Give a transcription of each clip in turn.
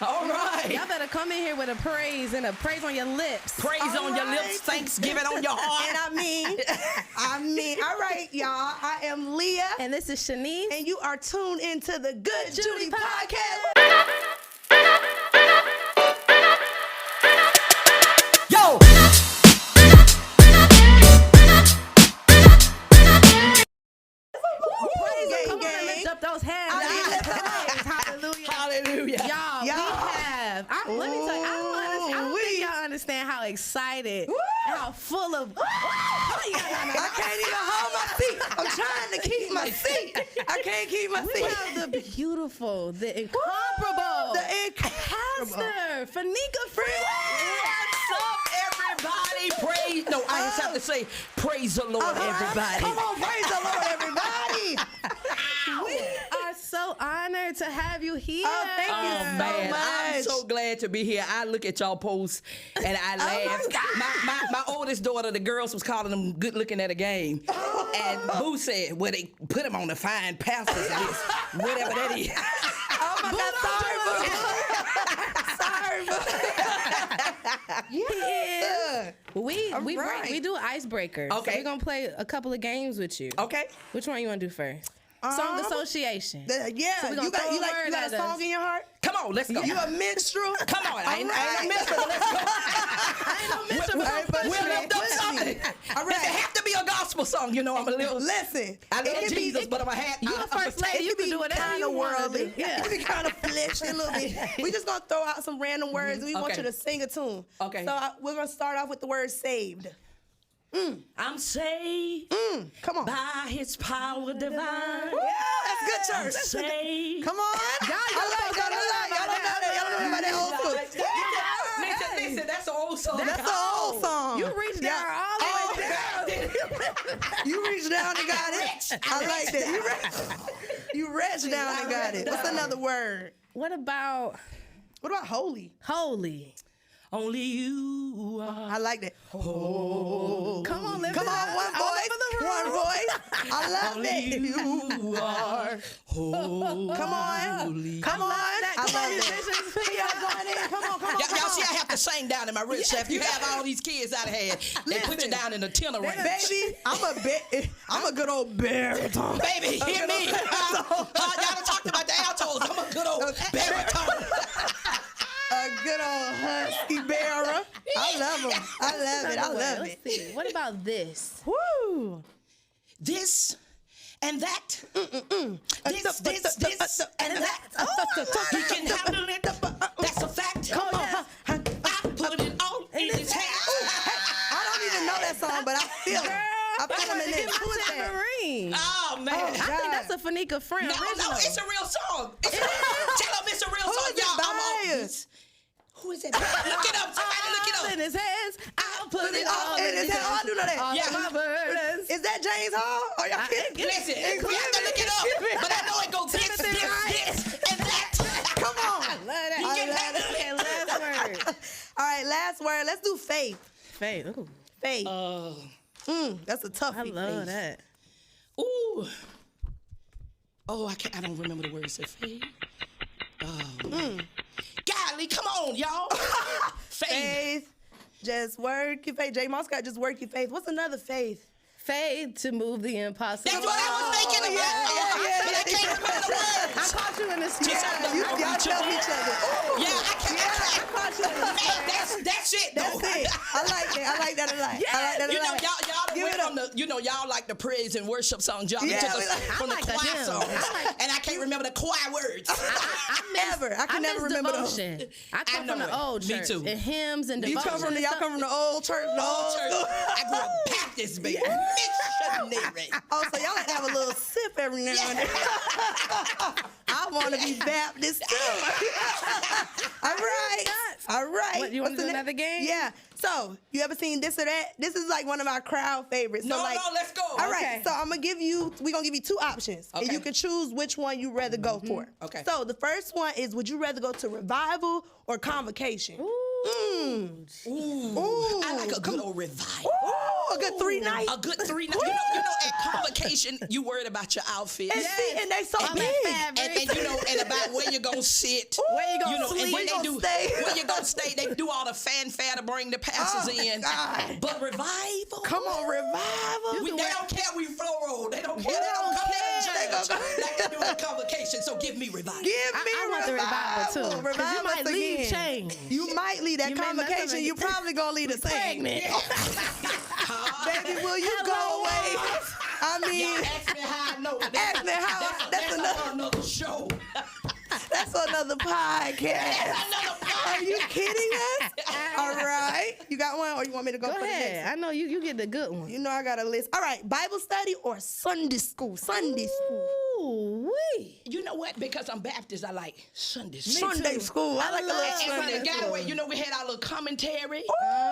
All right. Y'all better come in here with a praise and a praise on your lips. Praise on your lips, Thanksgiving on your heart. And I mean, all right, y'all. I am Leah. And this is Shanice. And you are tuned into the Good Judy podcast. Yo! Come on and lift up those hands. Hallelujah. Hallelujah. Y'all, we have. Let me tell you, I don't think y'all understand how excited and how full of. I can't even hold my seat. I'm trying to keep my seat. I can't keep my We seat. have the beautiful, the incomparable, Pastor Phineka. What's up, everybody? Praise. No, I just have to say, praise the Lord, everybody. Come on, praise the Lord, everybody. We are so honored to have you here. Oh, thank you so Man, much. I'm so glad to be here. I look at y'all posts and I laugh. My oldest daughter, the girls was calling them good looking at a game. And Boo said, well, they put them on the fine pastors and this, whatever that is. Oh my God, sorry, Boo. We do icebreakers. Okay. So we're gonna play a couple of games with you. Okay. Which one you wanna do first? Song association. Yeah, So we gonna you got throw a you word got at a song us. in your heart? Come on, let's go. You a minstrel? Come on, I ain't no minstrel, but let's go. I ain't no minstrel, but We'll lift up something. All right. If it have to be a gospel song, you know I'm a little. Listen, I love Jesus, but I'm a hat. You the first lady. You can do whatever kind you of want to worldly. do. Yeah. It can be kind of fleshy a little bit. We just gonna throw out some random words. And we want Okay. you to sing a tune. Okay. So we're gonna start off with the word saved. I'm saved Come on. by His power divine. Yeah, that's good church. Saved. Come on. Y'all don't know that old school. Listen, that's an old song. That's the old song. You reached down all the way down. You reached down and got it. I like that. You reached down and got it. What's another word? What about holy? holy? Only you are. I like that. Oh. Come on, lift Come it on, up. one All voice. over the room. One voice. I love Only it. you are. Holy. Come on. Come on. I love that. Musicians, pick it up. Going in. Come on. Y'all see, I have to sing down in my rich chef. You have all these kids out of here. They put you down in the tenor range. Baby, I'm a good old baritone. Baby, hear me. Y'all done talked about the altos. I'm a good old baritone. A good old husky bearer. I love him. I love it. I love it. Let's see. What about this? Woo. This and that. This and that. He can handle it. That's a fact. Come on. I put it all in his hands. I don't even know that song, but I feel it. I feel him in Give this. me Who is that? tambourine. Oh, man. I think that's a Phineka friend. No, original. it's a real song. Tell them it's a real Who song, is it y'all. by? Who is it? Look it up. Somebody look it All up. in his hands. I'll put it all all in his hands. Oh, I do know that. All Yeah. my burdens. Is that James Hall? Or y'all kidding? Listen, we have to look it up. But I know it goes this, and that. Come on. I love that. You I can love handle that. Okay, last word. All right, last word. Let's do faith. Faith. Ooh, Faith. That's a tough I love that. Ooh. Oh, I don't remember the words. Faith. Golly, come on, y'all. Faith. Just work your faith. J. Moss got just work your faith. What's another faith? Faith to move the impossible. That's what I was thinking about. But I can't remember the words. I caught you in the spirit. Y'all tell each other. Ooh. Yeah, I can't. I caught you in the spirit. That's it, though. That's it. I like that. I like that a lot. I like that a You know, lot. y'all Give went it from the, y'all like the praise and worship songs. Y'all Yeah, took we us like- from the I like the choir hymns. songs. And I can't remember the choir words. I can never remember those. devotion. I come know from the it. old Me church. too. And hymns and You devotion. come from y'all come from the old church, the old Church. school. I grew up Baptist, baby. Missionary. Oh, so y'all like to have a little sip every now and then. I want to be Baptist too. All right. All right. What, you wanna What's do the another game? Yeah. So, you ever seen This or That? This is like one of our crowd favorites. So No, like, let's go. All right. Okay. So we're going to give you two options. And Okay. you can choose which one you'd rather go for. Okay. So the first one is, would you rather go to Revival or Convocation? Ooh. Ooh. I like a good old revival. Ooh, a good 3 nights. A good 3 nights. You know, at Convocation, you worried about your outfit. And see, and they so big. And about where you're gonna sit. Where you gonna sleep. And Where you they gonna do, stay. where you gonna stay. They do all the fanfare to bring the pastors in. God. But revival. Come on, revival. They don't care we floral. They don't care. They don't come to church like they do at Convocation. So give me revival. Give me I want the revival too. 'Cause Revive you might us leave again. change. You might leave that You may mess up Convocation. and You get probably gonna leave the same. pregnant. Baby, will you go away? I mean, Y'all ask me how I know. Ask me how- that's another show. that's another podcast. Are you kidding us? All right. You got one, or you want me to go Go for the ahead. next? I know you get the good one. You know I got a list. All right, Bible study or Sunday school? Sunday school. Ooh, wee. You know what? Because I'm Baptist, I like Sunday school. Sunday school. I like a little love And Sunday the guy school. where, you know, we had our little commentary.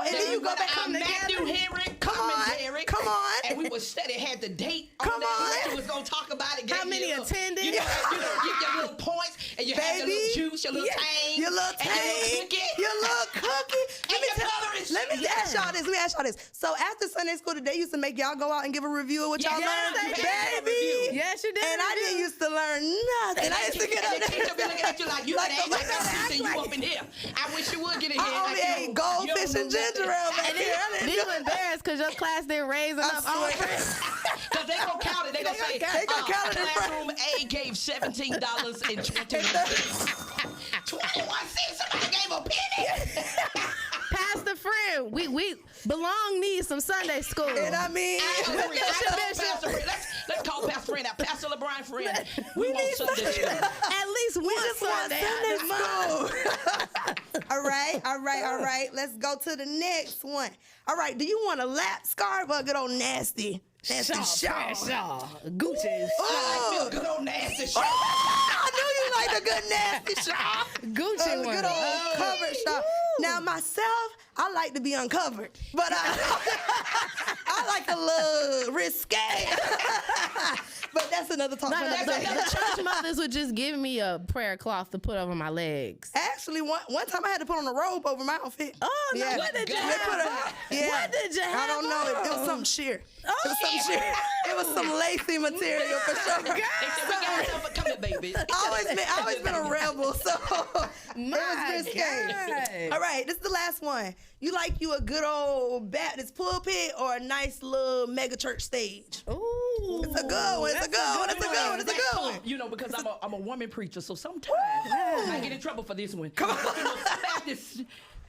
And then you go back on on Matthew together. Henry Come on, commentary. come on. And we would study, had the date Come on there. on. We was going to talk about it. How gave you many a little- attended? You know, give your little points, and you had your Baby. little juice, your little Yeah. tang. Your little and your little tang. cookie. Your little cookie. And your colorist. Let me ask y'all this. Let me ask y'all this. So after Sunday school, did they used to make y'all go out and give a review of what y'all Yes, learned? they did. You had to give a review. Baby. Yes, you did. And I didn't used to learn nothing. I used to get up And the teacher be there. looking at you like, you Like better act the- like that teacher, you up in here. I wish you would get in here. I only ate goldfish and ginger ale back here. I Then didn't you do- embarrassed because your class didn't raise enough swear. offering. Because they gonna count it. They gonna say, They gonna count it in front. classroom A gave $17.21. 21 cents. Somebody gave a penny. Pastor friend, we belong needs some Sunday school. And I mean, Let's call Pastor Friend out. Pastor LeBron Friend. We need want Sunday school. At least one just want Sunday. Sunday school. All right. Let's go to the next one. All right. Do you want a lap scarf or a good old nasty shawl? Gucci. I like me a good old nasty Oh, shawl. I knew you liked a good nasty shawl. Gucci A one. good old covered shawl. Now myself, I like to be uncovered, but I like a little risque. But that's another talk. No, for another day. the church mothers would just give me a prayer cloth to put over my legs. Actually, one time I had to put on a robe over my outfit. Oh, no, Yeah. what did you They have? put What did you have? I don't know. It was something sheer. It was something sheer. It was some lacy material for sure. They said, we got something coming, baby. I always been a rebel, so it was My risque. God. All right, this is the last one. You like you a good old Baptist pulpit or a nice little mega church stage? Ooh. It's a good one. It's a good one. It's a good one. It's a That's good one. tough, you know, because I'm a woman preacher, so sometimes I get in trouble for this one. Come on. You know, Baptist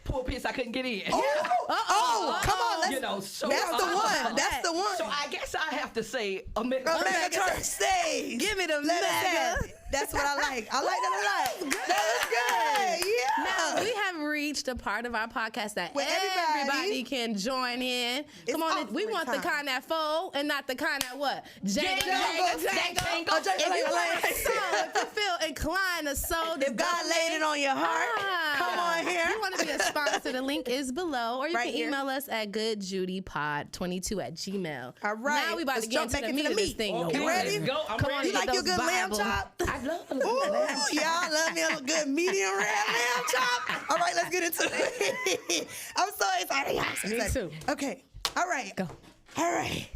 pulpits I couldn't get in. Oh, come on. Let's, You know, so that's the one. That's the one. So I guess I have to say a A mega church stage. Give me the Let us mega. have it. That's what I like. I like that a lot. That is good. Yeah. Now, we have reached a part of our podcast that Where everybody can join in. Come on, we offering want the time. kind that fold and not the kind that what? Jangle. Jangle. If you want to sow, if you feel inclined to sow, If God laid it on your heart, come on here. If you want to be a sponsor, the link is below. Or you Right can here. email us at goodjudypod22@gmail. All right. Now we about Let's to get jump into back the into meat the of this meat. thing. Okay, You ready? let's go. I'm Come on, ready. You like your good lamb chop? I love a Ooh, lamb. y'all love me a good medium rare lamb chop. All right, let's get into it. I'm so excited. Y'all so Me excited. too. Okay. All right. Go. All right.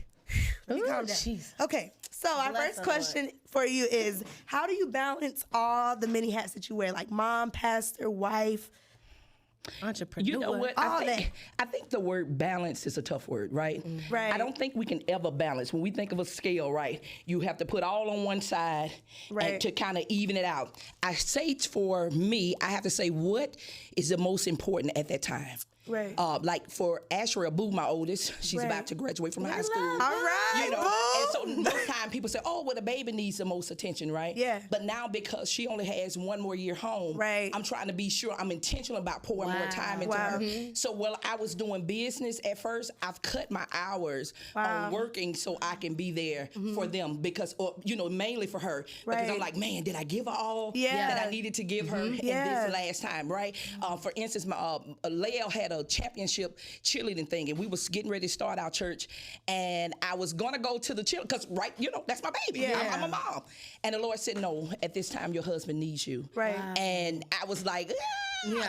Let me Ooh, calm down. jeez. Okay. So our Bless first the question for you is, how do you balance all the many hats that you wear, like mom, pastor, wife? Entrepreneur. You know what? All I think the word balance is a tough word, right? Right. I don't think we can ever balance. When we think of a scale, right, you have to put all on one side Right. and to kind of even it out. I say for me, I have to say what is the most important at that time. Right. Like for Ashley Abu, my oldest, she's Right. about to graduate from high school. All right, You know, boo. and so most time people say, oh, well, the baby needs the most attention, right? Yeah. But now because she only has one more year home, Right. I'm trying to be sure I'm intentional about pouring more time into Wow. her. So while I was doing business at first, I've cut my hours on working so I can be there for them because, or, you know, mainly for her. Because Right. I'm like, man, did I give her all Yeah. that I needed to give her in Yeah. this last time, right? For instance, my Lael had a championship cheerleading thing, and we was getting ready to start our church, and I was gonna go to the cheer because, right, you know, that's my baby. Yeah. I'm a mom, and the Lord said, no, at this time your husband needs you. Right. Wow. And I was like,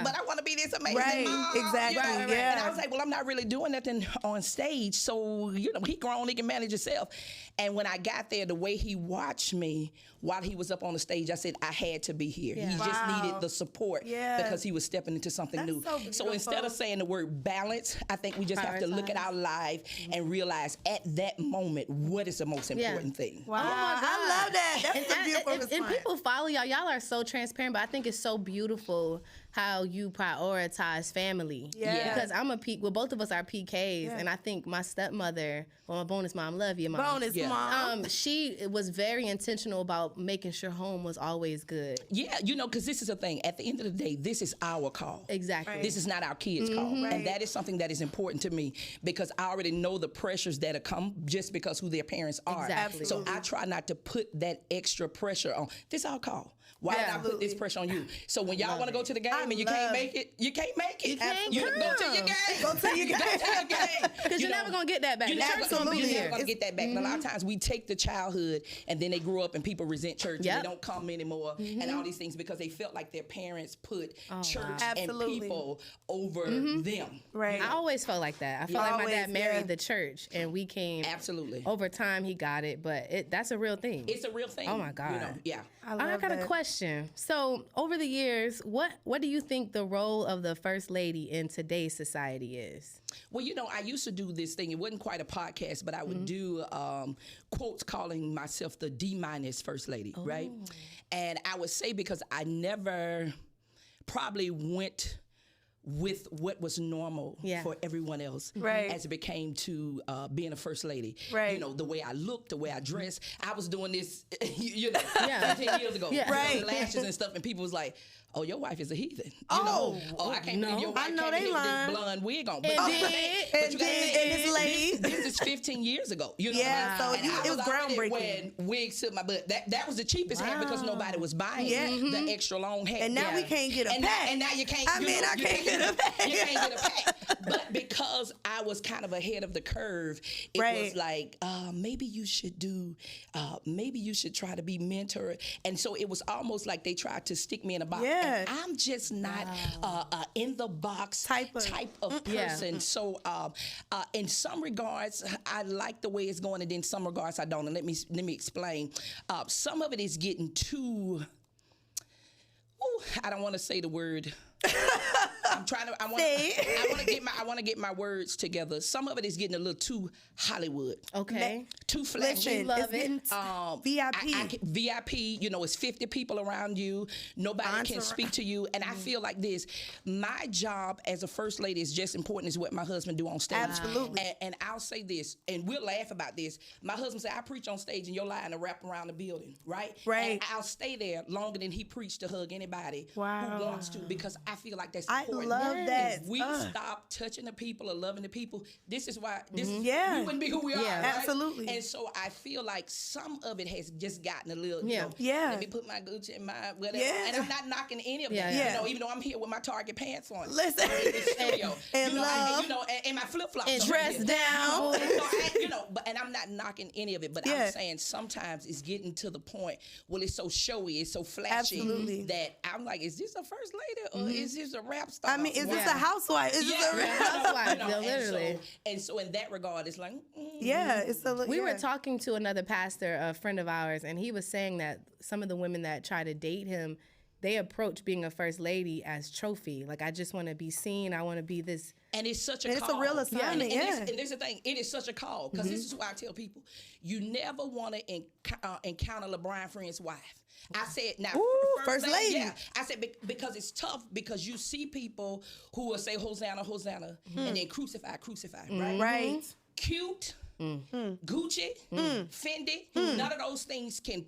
but I want to be this amazing Right, mom. exactly, And yeah. I was like, well, I'm not really doing nothing on stage. So, he grown, he can manage himself. And when I got there, the way he watched me while he was up on the stage, I said, I had to be here. Yeah. He just needed the support because he was stepping into something new. So instead of saying the word balance, I think we just have to look at our life and realize at that moment, what is the most important thing. Wow, Oh my God. I love that. That's a beautiful and response. people follow y'all. Y'all are so transparent, but I think it's so beautiful how you prioritize family. Yeah. Because I'm a P. Well, both of us are PKs, and I think my stepmother, my bonus mom, love you, mom. Bonus mom. She was very intentional about making sure home was always good. Yeah, because this is a thing. At the end of the day, this is our call. Exactly. This is not our kids' call. And that is something that is important to me because I already know the pressures that come just because who their parents are. Exactly. So I try not to put that extra pressure on. This is our call. Why did I put this pressure on you? So when y'all want to go to the game and you can't make it, you can't make it. You can't You come. go to your game. Go to your game. Because you're never going to get that back. You're The never church gonna be there. going to get that back. And a lot of times we take the childhood and then they grow up and people resent church and they don't come anymore and all these things because they felt like their parents put church and people over them. Right. I always felt like that. I felt like my dad married the church, and we came. Absolutely. Over time, he got it, but that's a real thing. It's a real thing. Oh my God. Yeah. I got a question. So, over the years, what do you think the role of the first lady in today's society is? Well, I used to do this thing. It wasn't quite a podcast, but I would do quotes calling myself the diminish first lady, right? And I would say because I never probably went with what was normal for everyone else as it became to being a first lady. Right. The way I looked, the way I dressed. I was doing this, 15 years ago. Yeah. Right. Lashes and stuff, and people was like, oh, your wife is a heathen. I can't believe your wife I know came in they here with lying. this blonde wig on. And you and it's late. This is 15 years ago. Yeah, so And I it was already groundbreaking. wearing wigs to my butt. That was the cheapest hair because nobody was buying the extra long hair. And now we can't get a pack. And now you can't. I can't get a pack. You can't get a pack. But because I was kind of ahead of the curve, it was like maybe you should do. Maybe you should try to be mentored. And so it was almost like they tried to stick me in a box. Yeah. And I'm just not in the box type of person. Yeah. So in some regards, I like the way it's going, and in some regards, I don't. And let me explain. Some of it is getting too. I don't want to say the word. I'm trying to. I want to get my words together. Some of it is getting a little too Hollywood. Okay. Too flashy. Love it. VIP. VIP. It's 50 people around you. Nobody can speak to you. And I feel like this. My job as a first lady is just important as what my husband do on stage. Absolutely. And I'll say this, and we'll laugh about this. My husband said, I preach on stage and you're lying to wrap around the building, right? Right. And I'll stay there longer than he preached to hug anybody who wants to, because I feel like that's I important. love that. If we stop touching the people or loving the people, this is why we wouldn't be who we are. Yeah. Right? Absolutely. And so I feel like some of it has just gotten a little, let me put my Gucci in my whatever. Yeah. And I'm not knocking any of that. Yeah. Even though I'm here with my Target pants on. Listen. In the studio. And love. And my flip-flops. And on. dressed down. And I'm not knocking any of it, but I'm saying sometimes it's getting to the point, it's so showy, it's so flashy that I'm like, is this a first lady or is this a rap star? I mean, is this a housewife? Is this a housewife? Literally. And so in that regard, it's like, it's a We were talking to another pastor, a friend of ours, and he was saying that some of the women that try to date him, they approach being a first lady as trophy. Like, I just want to be seen. I want to be this. And it's such a call. It's a real assignment, And there's the thing. It is such a call, because this is why I tell people, you never want to encounter LeBron Friend's wife. I said, now, first lady. Yeah, I said, because it's tough, because you see people who will say, Hosanna, Hosanna, and then crucify, right? Right. Cute. Gucci, Fendi, none of those things can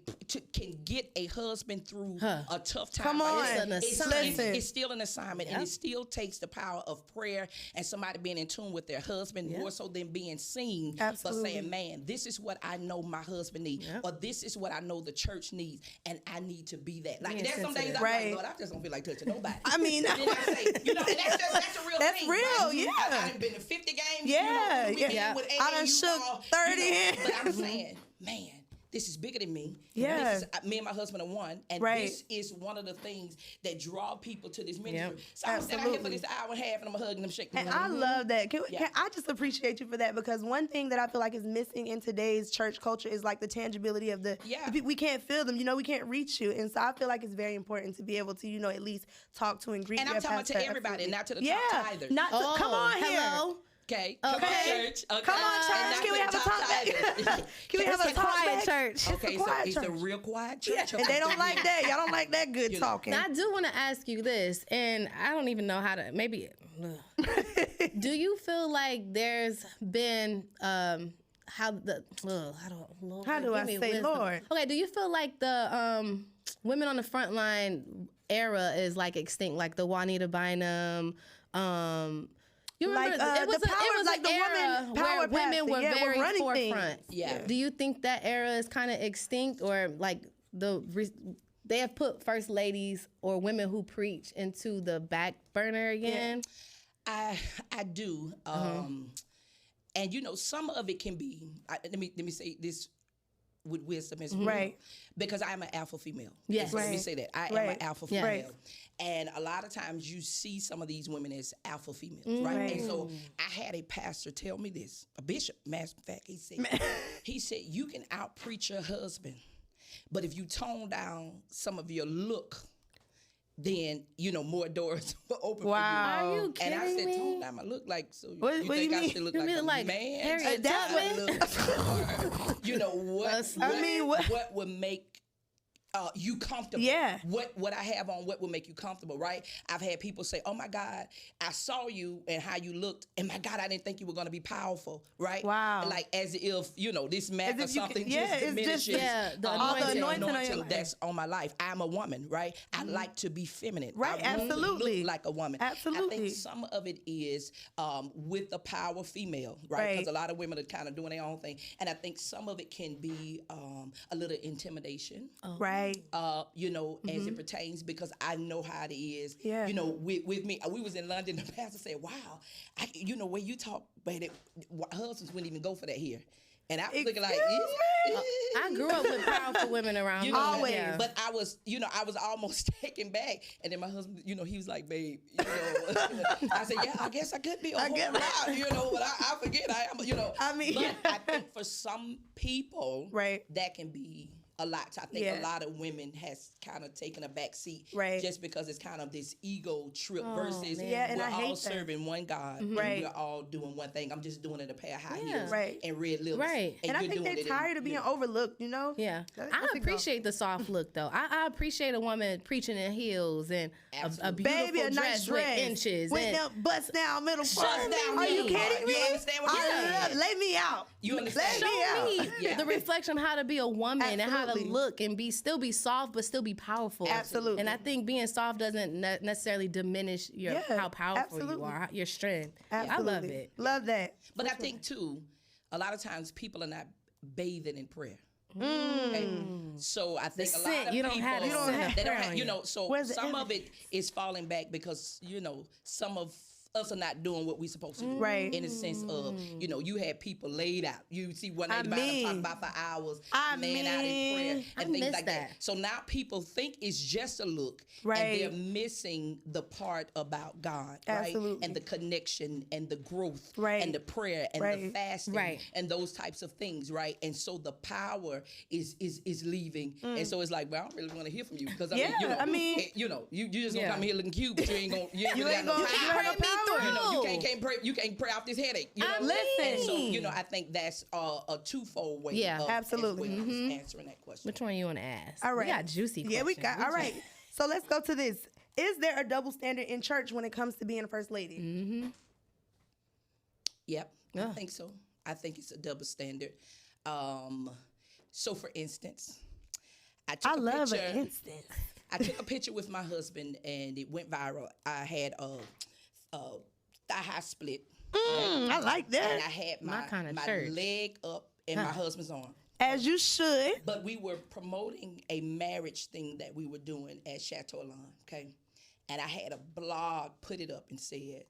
get a husband through a tough time. Come on. It's an assignment. It's still an assignment, and it still takes the power of prayer and somebody being in tune with their husband more so than being seen. Absolutely. But saying, man, this is what I know my husband needs, or this is what I know the church needs, and I need to be that. Like, there's some days I'm like, Lord, I just don't feel like touching nobody. I mean, and then I say, and that's a real that's thing. real, right? yeah. I've been to 50 games. Yeah, with I done AAU shook ball, 30 hands. But I'm saying, man, this is bigger than me. Yeah. This is, me and my husband are one. And this is one of the things that draw people to this ministry. So I'm sitting out here for this hour and a half and I'm hugging them, shaking them. And I love that. Can I just appreciate you for that, because one thing that I feel like is missing in today's church culture is like the tangibility of the we can't feel them, we can't reach you. And so I feel like it's very important to be able to, at least talk to and greet and your I'm talking pastor. to everybody, and not to the top tithers. Not to, come on here. Hello. Okay. Come on, church. Okay. Come on, church. Can we have a talk back? Can we have a quiet church? Okay, so it's a real quiet church. And they don't like that. Y'all don't like that good talking. Now, I do want to ask you this, and I don't even know how to, maybe, do you feel like there's been, how do I say, wisdom. Lord? Okay, do you feel like the women on the front line era is like extinct, like the Juanita Bynum, you remember it was an era where women were very forefront. Yeah. Do you think that era is kind of extinct, or like they have put first ladies or women who preach into the back burner again? I do. And some of it can be. Let me say this with wisdom as well. Right. Because I'm an alpha female. Yes. Let me say that. I am an alpha female. Right. And a lot of times you see some of these women as alpha females, right? And so I had a pastor tell me this, a bishop, matter of fact, he said, you can out-preach your husband, but if you tone down some of your look, then, more doors will open for you. Are you kidding And I said, me? tone down my look like, so What you do think you I mean? should look You like mean a like man? Harriet Tubman? What would make you comfortable? Yeah. What I have on, what will make you comfortable, right? I've had people say, oh my God, I saw you and how you looked, and my God, I didn't think you were going to be powerful, right? Wow. Like as if, this mat or something just diminishes the anointing that's on my life. I'm a woman, right? I like to be feminine. Right, I really absolutely. look like a woman. Absolutely. I think some of it is with the power female, right? Because a lot of women are kind of doing their own thing. And I think some of it can be a little intimidation. Right. As it pertains, because I know how it is. Yeah. With me, we was in London. The pastor said, "Wow, where you talk, but husbands wouldn't even go for that here." And I was looking like, I grew up with powerful women around me. Always. Yeah. But I was almost taken back. And then my husband, he was like, babe, I said, yeah, I guess I could be a whole lot, but I forget I am, But I think for some people, that can be a lot. So I think a lot of women has kind of taken a back seat just because it's kind of this ego trip versus we're all serving one God and we're all doing one thing. I'm just doing it a pair of high heels and red lips. Right. And I think they're tired of being overlooked, Yeah. I appreciate the soft look, though. I appreciate a woman preaching in heels and a beautiful nice dress with inches. with them bust down middle part. down Are you knee. kidding me? You understand what I'm saying? Lay me out. You understand? Show me the reflection of how to be a woman and how to look and still be soft but still be powerful. Absolutely. And I think being soft doesn't necessarily diminish how powerful you are, your strength. Absolutely. I love it. Love that. But I think too, a lot of times people are not bathing in prayer. Okay? So I think a lot of you don't people have they don't have, so Where's the some of evidence? it is falling back because some of us are not doing what we're supposed to do. Right. In the sense of, you had people laid out. You see one night talking about for hours, laying out in prayer and things like that. So now people think it's just a look. Right. And they're missing the part about God. Absolutely. Right. And the connection and the growth. Right. And the prayer and the fasting. Right. And those types of things, right? And so the power is leaving. And so it's like, well, I don't really want to hear from you. Because you just gonna come here looking cute, but you ain't gonna got no power. You can't pray off this headache. Listen. So I think that's a twofold way. Yeah, of absolutely. Answering that question. Which one you want to ask? All right. We got juicy questions. Yeah, we got. All right. So let's go to this. Is there a double standard in church when it comes to being a first lady? Mm-hmm. Yep, I think so. I think it's a double standard. So for instance, I took a picture with my husband and it went viral. I had a thigh high split. I like that. And I had my church. leg up and my husband's arm. As you should. But we were promoting a marriage thing that we were doing at Chateau Lawn, okay? And I had a blog put it up and said,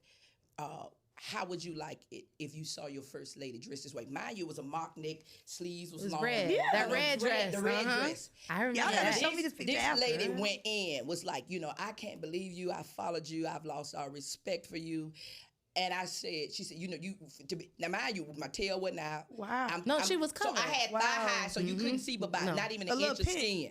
how would you like it if you saw your first lady dressed this way? Mind you, it was a mock neck, sleeves was long. Red. Yeah. That red dress. The red dress. I remember that. Show me this picture. This lady went in, was like, I can't believe you. I followed you. I've lost all respect for you. And she said, now mind you, my tail wasn't out. Wow. She was covered. So I had thigh high, so you couldn't see but not even an inch of skin.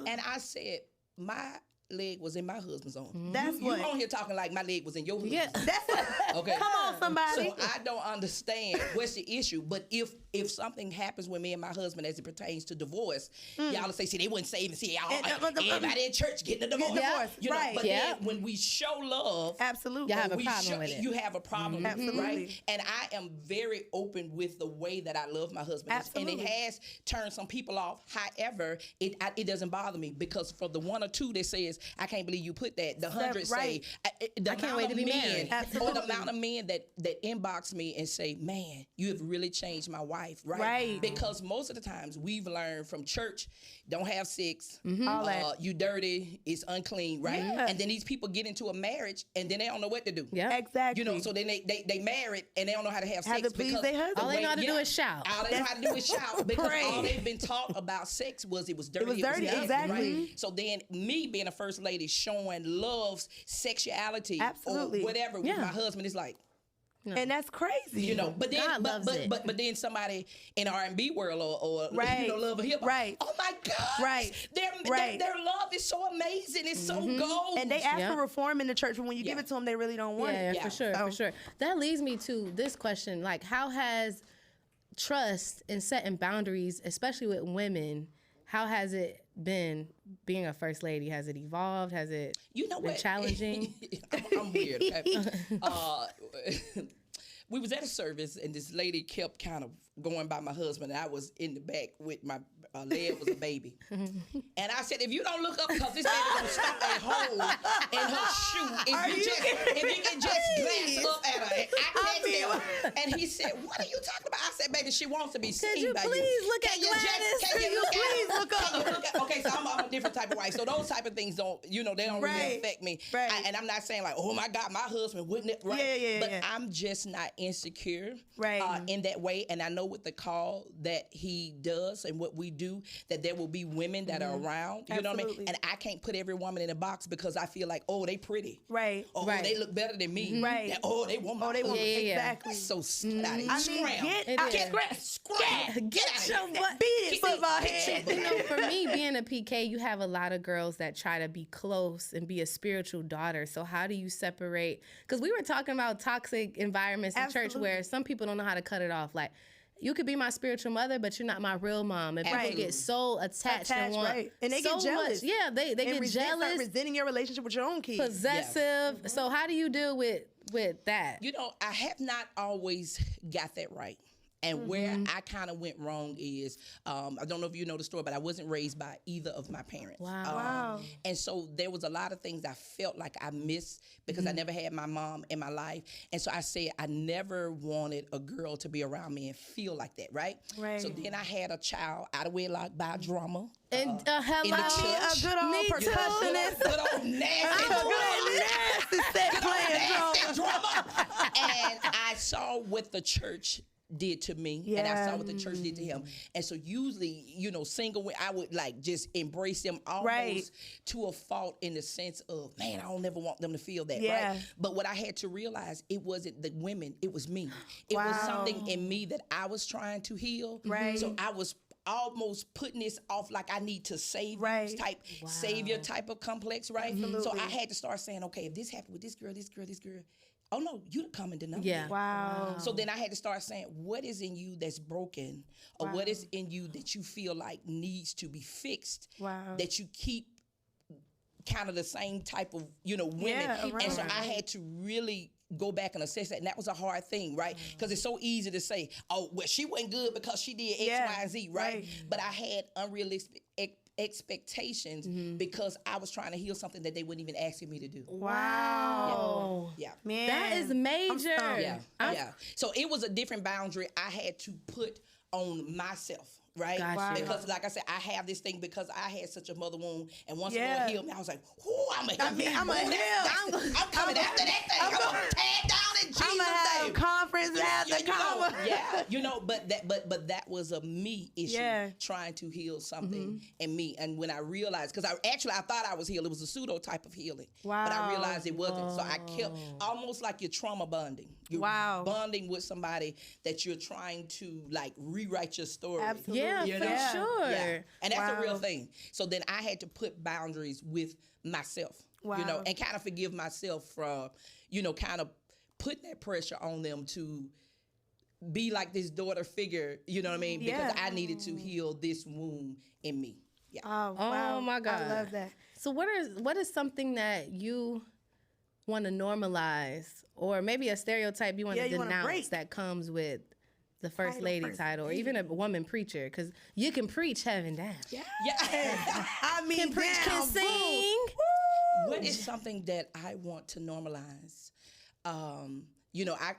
And I said, my leg was in my husband's arm. That's you on here talking like my leg was in your husband's. Yeah, that's okay. Come on, somebody. So I don't understand what's the issue. But if something happens with me and my husband as it pertains to divorce, y'all will say, see, they wouldn't save it. See, everybody in church getting a divorce. Right. But then when we show love, absolutely, you have a problem with it. You have a problem, absolutely. Right? And I am very open with the way that I love my husband. Absolutely. And it has turned some people off. However, it doesn't bother me because for the one or two that says, I can't believe you put that, the 100 say, I can't wait to be married. Or the amount of men that inbox me and say, man, you have really changed my wife, right? Because most of the times we've learned from church, don't have sex, all that. You dirty, it's unclean, right? Yeah. And then these people get into a marriage and then they don't know what to do. Yeah, exactly. So then they married and they don't know how to have sex. To please their husband. All they know how to do is shout. All they know how to do is shout because all they've been taught about sex was it was dirty. It was dirty, nasty, exactly. Right? So then me being a first lady showing love's sexuality absolutely. Or whatever with my husband is like, no. And that's crazy. But then but then somebody in R&B world or love or hip hop. Right. Oh my God. Their love is so amazing. It's so gold. And they ask for reform in the church, but when you give it to them, they really don't want it. Yeah, for sure. That leads me to this question. Like, how has trust and setting boundaries, especially with women, how has it been being a first lady? Has it evolved? Has it been challenging? I'm weird. Okay? We was at a service and this lady kept kind of going by my husband and I was in the back with my leg was a baby. And I said, if you don't look up because this baby gonna stop a hole in her shoe. If you can just glance up at her. I can't tell. And he said, what are you talking about? I said, baby, she wants to be seen by you. Please look at Gladys. Can you please look up? Okay, so I'm a different type of wife. So those type of things don't, they don't really affect me. Right. And I'm not saying like, oh my God, my husband wouldn't it? Right? But I'm just not insecure in that way. And I know with the call that he does and what we do, that there will be women that are around. You know what I mean? And I can't put every woman in a box because I feel like, oh, they pretty. Right. Oh, they look better than me. Right. That, oh, they want my husband. Exactly. That's so snotty. I mean, get your butt. Beat it, football head. For me, being a PK, you have a lot of girls that try to be close and be a spiritual daughter. So how do you separate? Because we were talking about toxic environments in church where some people don't know how to cut it off. Like, you could be my spiritual mother, but you're not my real mom. And people get so attached and want and they so get jealous. Much, they get jealous. Resenting your relationship with your own kids. Possessive. Yeah. So how do you deal with that? I have not always got that right. And where I kind of went wrong is, I don't know if you know the story, but I wasn't raised by either of my parents. Wow. And so there was a lot of things I felt like I missed because I never had my mom in my life. And so I said I never wanted a girl to be around me and feel like that, right? Right. So then I had a child out of wedlock by drama. And hello, in the a good old percussionist. Good old nasty drama. And I saw what the church did to me, and I saw what the church did to him. And so usually, single, I would like just embrace them almost to a fault in the sense of, man, I don't never want them to feel that, right? But what I had to realize, it wasn't the women, it was me. It was something in me that I was trying to heal. Right. So I was almost putting this off like I need to save savior type of complex, right? Absolutely. So I had to start saying, okay, if this happened with this girl, oh no, you the common denominator. Yeah. Wow. So then I had to start saying, what is in you that's broken, or what is in you that you feel like needs to be fixed? Wow. That you keep kind of the same type of, women. Yeah, and so I had to really go back and assess that. And that was a hard thing, right? Because it's so easy to say, oh, well, she wasn't good because she did X, Y, and Z, right? But I had unrealistic expectations because I was trying to heal something that they wouldn't even ask me to do. Wow. Yeah. Man. That is major. Yeah. So it was a different boundary I had to put on myself. Right? Gotcha. Wow. Because like I said, I have this thing because I had such a mother wound, and once the Lord healed me, I was like, I'm coming after that thing. I'm going to tag down in Jesus' name. you know, but that was a me issue, trying to heal something in me. And when I realized, because I thought I was healed, it was a pseudo type of healing. Wow. But I realized it wasn't. So I kept almost like you're trauma bonding. You're bonding with somebody that you're trying to like rewrite your story. Absolutely. Yeah, you for know? sure. Yeah. And that's a real thing. So then I had to put boundaries with myself, you know, and kind of forgive myself from, you know, kind of putting that pressure on them to be like this daughter figure, you know what I mean? Because I needed to heal this wound in me. Yeah. Oh, wow. Oh my God. I love that. So what is something that you want to normalize, or maybe a stereotype you want to denounce that comes with the first lady title, or even a woman preacher? Because you can preach heaven down. Yeah. I mean, Can preach, can sing. What is something that I want to normalize? You know, I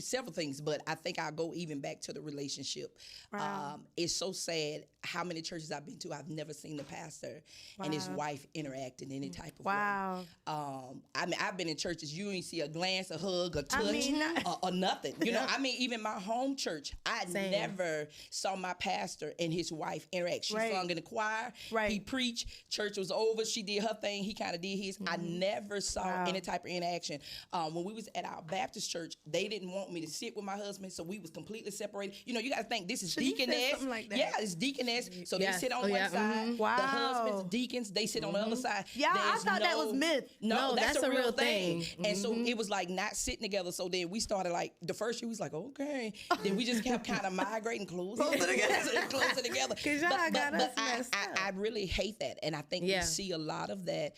several things, but I think I'll go even back to the relationship. Wow. It's so sad how many churches I've been to. I've never seen the pastor and his wife interact in any type of way. I mean, I've been in churches, you ain't see a glance, a hug, a touch, or nothing. You know, I mean, even my home church, I never saw my pastor and his wife interact. She sung in the choir, he preached, church was over, she did her thing, he kind of did his. I never saw any type of interaction. When we was at our Baptist church, they didn't want me to sit with my husband, so we was completely separated. You know, you got to think this is deaconess. Like that. Yeah, it's deaconess. So they sit on one side. Wow. The husbands, deacons, they sit on the other side. Yeah, I thought that was myth. No, that's a real thing. And so it was like not sitting together. So then we started like the first year we was like, okay. Then we just kept kind of migrating closer together. But I really hate that, and I think we see a lot of that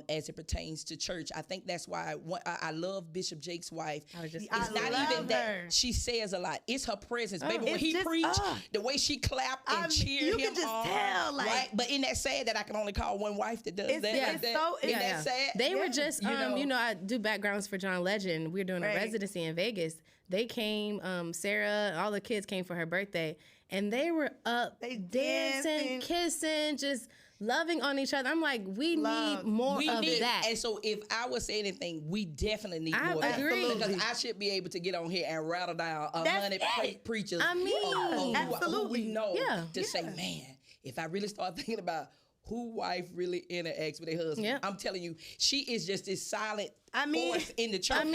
as it pertains to church. I think that's why I love Bishop Jake's wife. It's not even that she says a lot. It's her presence, baby. When he preached, the way she clapped and cheered him on, right? But isn't that sad that I can only call one wife that does that? Isn't that sad? They were just, you know, I do backgrounds for John Legend. We were doing a residency in Vegas. They came, Sarah, all the kids came for her birthday, and they were up dancing, kissing, just loving on each other. I'm like, we need more of that. And so if I was saying anything, we definitely need more of that. Because I should be able to get on here and rattle down 100 preachers who we know to say, man, if I really start thinking about who wife really interacts with their husband, I'm telling you, she is just this silent force in the church.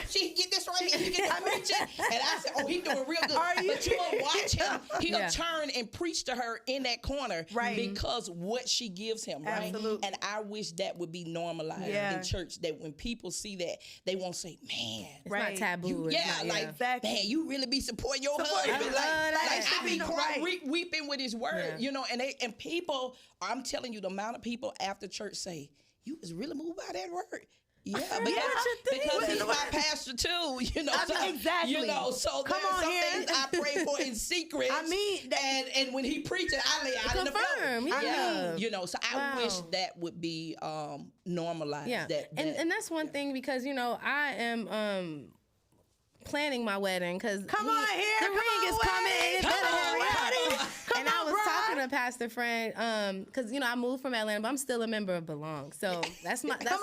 She get this right here, you get the preaching. And I said, oh, he's doing real good. But you will watch him. He'll turn and preach to her in that corner because what she gives him, right? Absolutely. And I wish that would be normalized in church, that when people see that, they won't say, man. It's not taboo. Man, you really be supporting your husband. I be crying, weeping with his word, you know, and people, I'm telling you, the amount of people after church say, you was really moved by that word. Yeah, because he's my pastor too, you know. Exactly. You know, so there's some things I pray for in secret. And when he preaches, I lay out in the floor. You know, so I wish that would be normalized. Yeah, and that's one thing, because you know I am planning my wedding, because the ring is coming. And it better hurry up. And I was talking to Pastor Friend, because you know I moved from Atlanta, but I'm still a member of Belong. So that's my I belong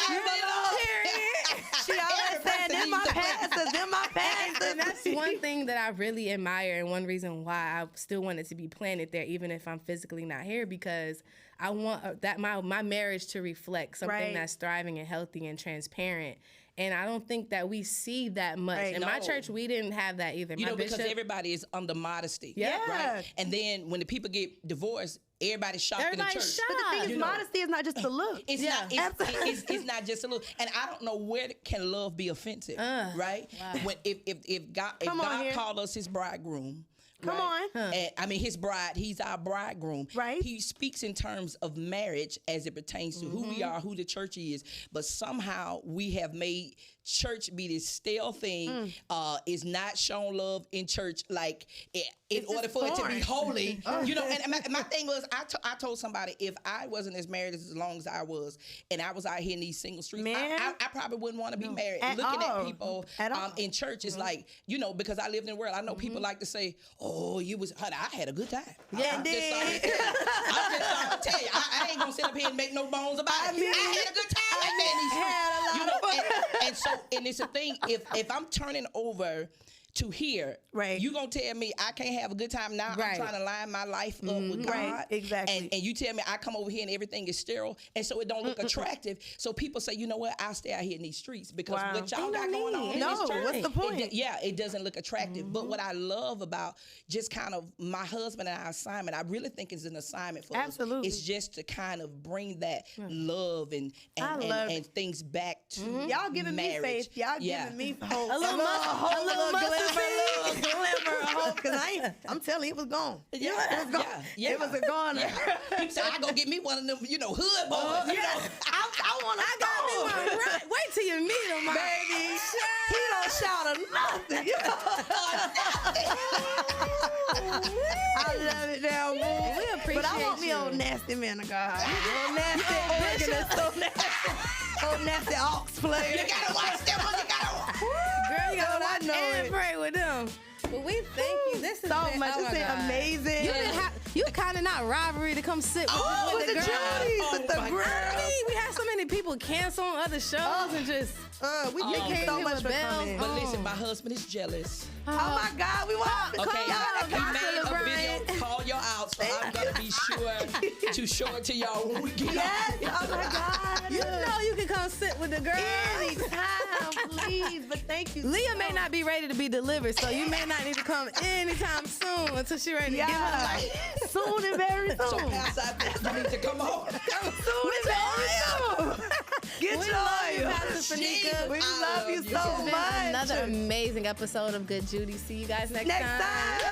here. She always saying, "Them my pastors, them my pastors." And that's one thing that I really admire, and one reason why I still wanted to be planted there, even if I'm physically not here, because I want that my marriage to reflect something that's thriving and healthy and transparent. And I don't think that we see that much. In my church, we didn't have that either. You know, because everybody is under modesty. Right? And then when the people get divorced, everybody's shocked in the church. But the thing is, modesty is not just a look. It's not just a look. And I don't know where can love be offensive, right? Wow. When if God called us his bridegroom, Come on. And, I mean, his bride, he's our bridegroom. Right. He speaks in terms of marriage as it pertains to who we are, who the church is. But somehow we have made church be this stale thing, is not shown love in church, like in order for it to be holy. You know, and my thing was, I told somebody, if I wasn't as married as long as I was, and I was out here in these single streets, I probably wouldn't want to be married. Looking at people in church is like, you know, because I lived in the world, I know people like to say, oh, you was, honey, I had a good time. Yeah, I'm just sorry to tell you, I ain't gonna sit up here and make no bones about it. I had a good time like that in these streets. You know, and so, and it's a thing, if I'm turning over to here. Right. You gonna tell me I can't have a good time now? Right. I'm trying to line my life up with God. Right. Exactly. And you tell me I come over here and everything is sterile, and so it don't look attractive. So people say, you know what? I'll stay out here in these streets because what y'all got going on in this church. What's the point? It doesn't look attractive. But what I love about just kind of my husband and our assignment, I really think is an assignment for us. It's just to kind of bring that love and things back to y'all giving marriage. me faith. Y'all giving me hope. A little glimmer of hope. Because I'm telling you, it was gone. Yeah, it was gone. Yeah. It was a goner. So I go get me one of them, hood boys. I got me one. Right. Wait till you meet him, baby. He don't shout or nothing. I love it now, boy. We appreciate But I want me old nasty man of God. Old nasty organist, so nasty. Old nasty aux player. You gotta watch them one. Girl, you gotta watch and pray with them. But we thank you. This is so much. This is amazing. You kind of not rivalry to come sit with the girls. With the girls. We had so many people cancel on other shows and just. We thank you so much for coming. But listen, my husband is jealous. Oh my God, we want to call y'all. We made a video call y'all out, so I'm gonna be sure to show it to y'all when we get Yes, oh my God. You know you can come sit with the girls. Anytime, please. But thank you. Leah may not be ready to be delivered, so you may not need to come anytime soon until she's ready to give her life. Soon and very soon. So Pastor, I need to come on. Soon and very soon. Get We your love you, oil. Pastor Phineka. We love you so This has been much. another amazing episode of Good Judy. See you guys next time.